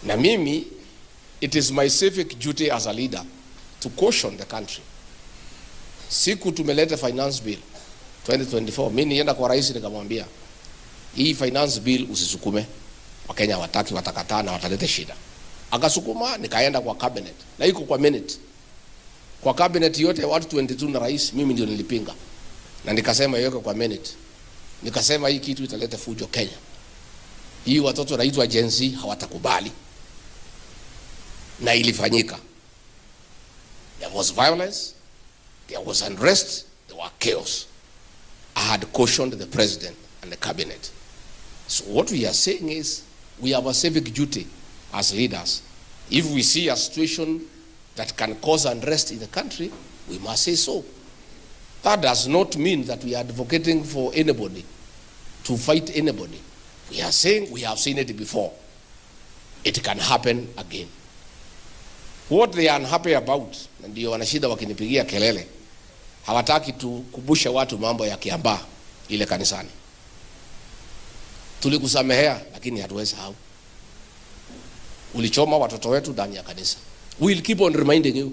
Na mimi, it is my civic duty as a leader to caution the country. Siku tumeleta finance bill 2024, mimi nienda kwa rais nikamwambia, hii finance bill usisukume. Wakenya wataki, watakataa na wataleta shida. Akasukuma, nikaenda kwa cabinet. Na iko kwa minute. Kwa cabinet yote watu 22 na rais, mimi ndio nilipinga. Na nikasema iweke kwa minute. Nikasema hii kitu italeta fujo Kenya. Hii watoto wanaitwa Gen Z hawatakubali. Na ilifanyika. There was violence, there was unrest, there were chaos. I had cautioned the president and the cabinet. So what we are saying is, we have a civic duty as leaders. If we see a situation that can cause unrest in the country, we must say so. That does not mean that we are advocating for anybody to fight anybody. We are saying we have seen it before. It can happen again. What they are unhappy about, na ndio wanashida wakinipigia kelele, hawataki tukubushe watu mambo ya Kiambaa ile kanisani. Tulikusamehea lakini hatuwezi hau. Ulichoma watoto wetu ndani ya kanisa. We will keep on reminding you.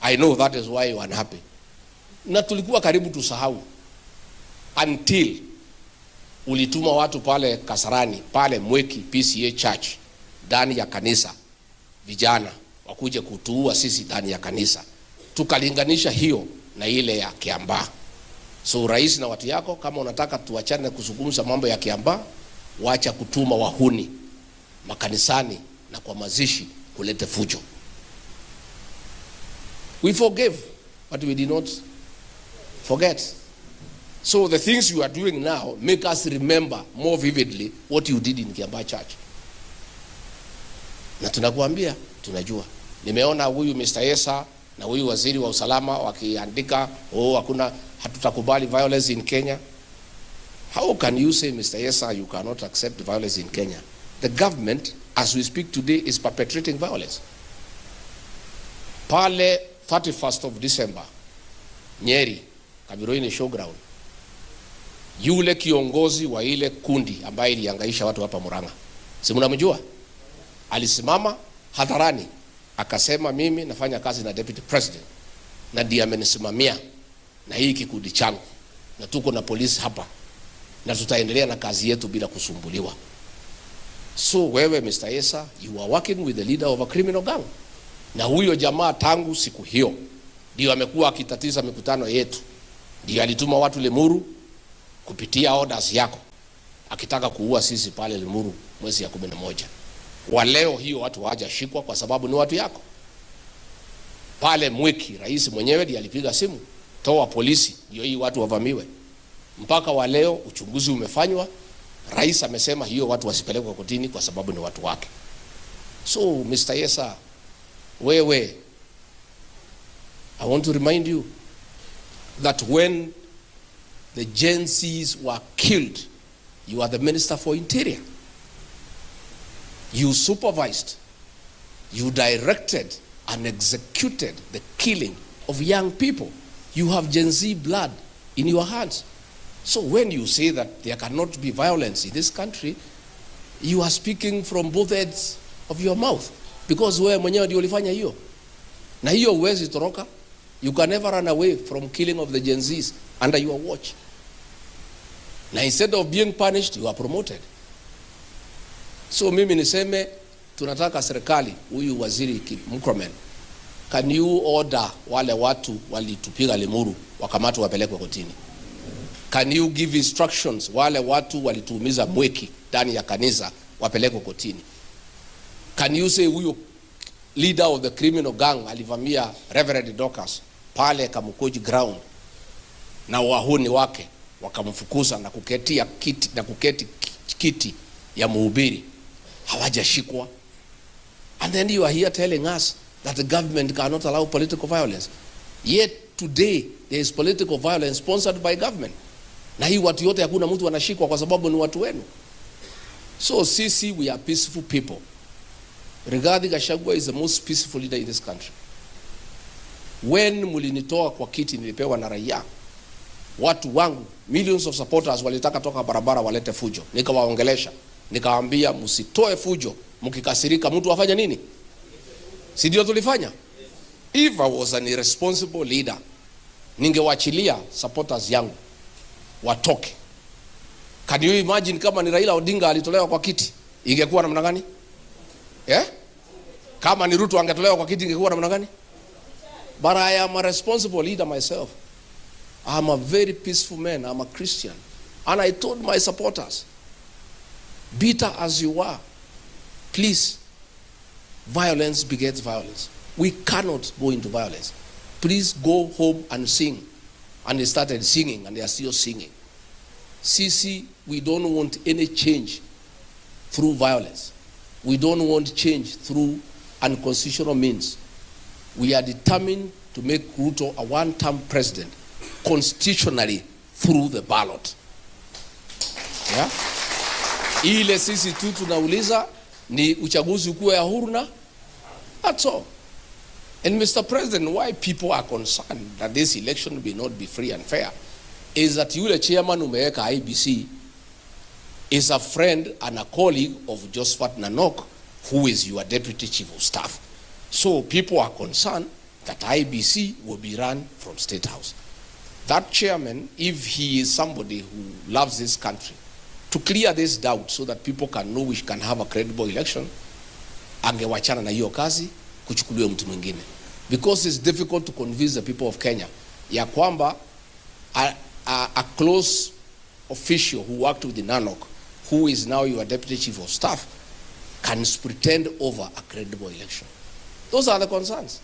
I know that is why you are unhappy. Na tulikuwa karibu tusahau until ulituma watu pale Kasarani, pale Mweki PCA Church, ndani ya kanisa, vijana wakuje kutuua sisi ndani ya kanisa. Tukalinganisha hiyo na ile ya Kiambaa. So rais na watu yako, kama unataka tuachane kuzungumza mambo ya Kiambaa, wacha kutuma wahuni makanisani na kwa mazishi kulete fujo. We forgave, but we did not forget. So the things you are doing now make us remember more vividly what you did in Kiambaa Church. Na tunakuambia, tunajua. Nimeona huyu Mr. Yesa na huyu waziri wa usalama wakiandika, hakuna, hatutakubali violence in Kenya. How can you say, Mr. Yesa, you cannot accept violence in Kenya? The government, as we speak today, is perpetrating violence. Pale 31st of December, Nyeri, Kabiroini showground, yule kiongozi wa ile kundi ambaye ilihangaisha watu hapa Murang'a, si mnamjua? Alisimama hadharani akasema, mimi nafanya kazi na deputy president na ndiye amenisimamia na hii kikundi changu, na tuko na polisi hapa na tutaendelea na kazi yetu bila kusumbuliwa. So wewe Mr. Yesa, you are working with the leader of a criminal gang. Na huyo jamaa tangu siku hiyo ndio amekuwa akitatiza mikutano yetu. Ndio alituma watu Limuru kupitia orders yako, akitaka kuua sisi pale Limuru mwezi ya 11. Wa leo hiyo watu hawajashikwa kwa sababu ni watu yako. Pale Mweki, rais mwenyewe ndiye alipiga simu, toa polisi ndio hii watu wavamiwe. Mpaka wa leo uchunguzi umefanywa, rais amesema hiyo watu wasipelekwe kotini kwa sababu ni watu wake. So Mr. Yesa, wewe, I want to remind you that when the Gen Zs were killed, you are the Minister for Interior. You supervised, you directed and executed the killing of young people. You have Gen Z blood in your hands. So when you say that there cannot be violence in this country, you are speaking from both ends of your mouth. Because wewe mwenyewe ndio ulifanya hiyo. Na hiyo huwezi toroka. You can never run away from killing of the Gen Zs under your watch. Na instead of being punished, you are promoted. So mimi niseme, tunataka serikali, huyu waziri Murkomen, can you order wale watu walitupiga Limuru wakamatwe wapelekwe kotini? Can you give instructions wale watu walituumiza Mweki ndani ya kanisa wapelekwe kotini? Can you say huyu leader of the criminal gang alivamia Reverend Dorcas pale Kamukoji ground na wahuni wake wakamfukuza na kuketi kiti ya mhubiri, hawajashikwa? And then you are here telling us that the government cannot allow political violence. Yet today there is political violence sponsored by government. Na hii watu yote hakuna mtu anashikwa kwa sababu ni watu wenu. So sisi, we are peaceful people. Rigathi Gachagua is the most peaceful leader in this country. When mulinitoa kwa kiti nilipewa na raia, watu wangu, millions of supporters walitaka toka barabara walete fujo. Nikawaongelesha. nikawaambia msitoe fujo, mkikasirika mtu afanye nini? Si ndio tulifanya? If I was an irresponsible leader, ningewachilia supporters yangu watoke. Can you imagine kama ni Raila Odinga alitolewa kwa kiti, ingekuwa namna gani? Kama ni Ruto angetolewa kwa kiti, ingekuwa namna gani? But I am a responsible leader myself. I am a very peaceful man. I am a Christian. And I told my supporters, bitter as you are, please, violence begets violence. We cannot go into violence. Please go home and sing. And they started singing, and they are still singing. Sisi, we don't want any change through violence. We don't want change through unconstitutional means. We are determined to make Ruto a one-term president constitutionally through the ballot. Yeah? Ile sisi tu tunauliza ni uchaguzi ukuwe ya huru na that's all. And Mr. President, why people are concerned that this election will not be free and fair is that yule chairman umeweka IBC is a friend and a colleague of Josephat Nanok, who is your deputy chief of staff. So people are concerned that IBC will be run from State House. That chairman, if he is somebody who loves this country, to clear this doubt so that people can know we can have a credible election, angewachana na hiyo kazi, kuchukuliwe mtu mwingine. Because it's difficult to convince the people of Kenya ya kwamba a close official who worked with the Nanok, who is now your deputy chief of staff, can pretend over a credible election. Those are the concerns.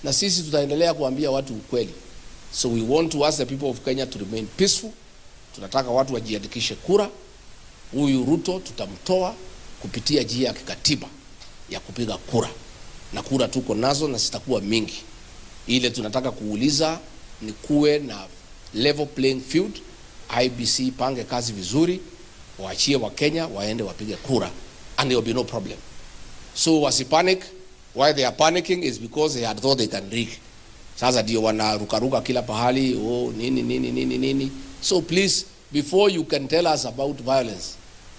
Na sisi tutaendelea kuambia watu ukweli. So we want to ask the people of Kenya to remain peaceful. Tunataka watu wajiandikishe kura. Huyu Ruto tutamtoa kupitia njia ya kikatiba ya kupiga kura. Na kura tuko nazo na sitakuwa mingi. Ile tunataka kuuliza ni kuwe na level playing field. IBC pange kazi vizuri, waachie wa Kenya waende wapige kura, and there will be no problem. So wasipanic. Why they are panicking is because they had thought they can rig. Sasa ndio wanarukaruka kila pahali, oh nini. So please, before you can tell us about violence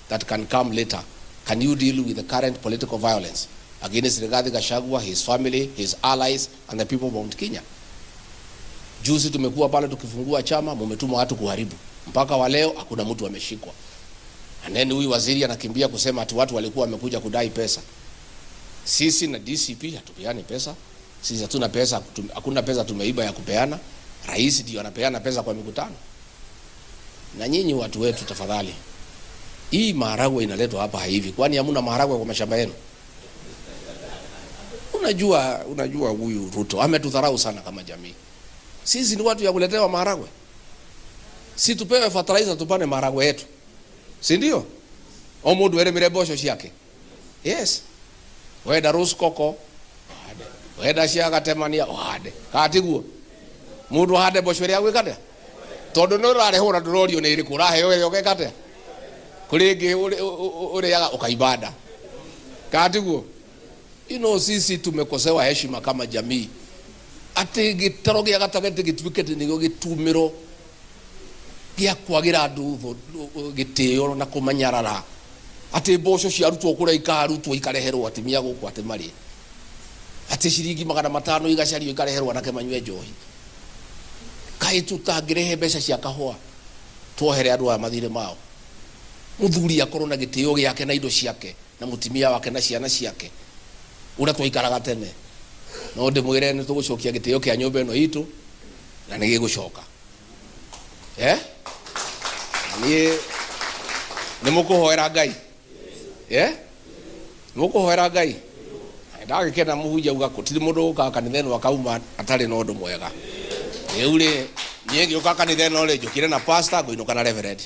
that can come later, can you deal with the current political violence against Rigathi Gachagua, his family, his allies, and the people of Mount Kenya? Juzi tumekuwa pale tukifungua chama, mumetuma watu kuharibu. Mpaka wa leo hakuna mtu ameshikwa. And then huyu waziri anakimbia kusema ati watu walikuwa wamekuja kudai pesa. Sisi na DCP hatupeani pesa. Sisi hatuna pesa, hakuna pesa tumeiba ya kupeana. Rais ndio anapeana pesa kwa mikutano. Na nyinyi watu wetu tafadhali, hii maharagwe inaletwa hapa hivi. Kwani hamna maharagwe kwa mashamba yenu? Unajua huyu Ruto ametudharau sana kama jamii. Sisi ni watu ya kuletewa maharagwe. Si tupewe fertilizer tupane maharagwe yetu. Si ndio? Omudu ere mirebosho shiake. Yes. Weda rose koko. Weda shiaka temania wade. Katiguo. Mudu hade boshweri yawe kade. Todo no rare hora durorio ne iriku rahe yoke kate. Kulege ule yaga ukaibada. Katiguo. Sisi tumekosewa heshima kama jamii. Ati gitaro gya gatagete gitwikete nigo gitumiro gya kwagira andu gitio na kumanyarara. Ati mboco cia rutwo kura ikarutwo ikareherwo atimia guku ati mari. Ati ciringi 500 igacario ikareherwo nake manywe njohi. Kai tutagirehe mbeca cia kahua twohere andu a mathire mao. Muthuri akorwo na gitio gyake na indo ciake na mutimia wake na ciana ciake. Ura twaikaraga tene. No ndimwire ni tugucokia gitio kia nyumba ino itu na nigi gucoka. Ni mukuhoera Ngai. Mukuhoera Ngai. Ndagikena muhunjia uga kutiri mundu uka kanitha ino akauma atari na undu mwega. Ule niye uka kanitha ino le njukire na pastor ngoinuka na reverend.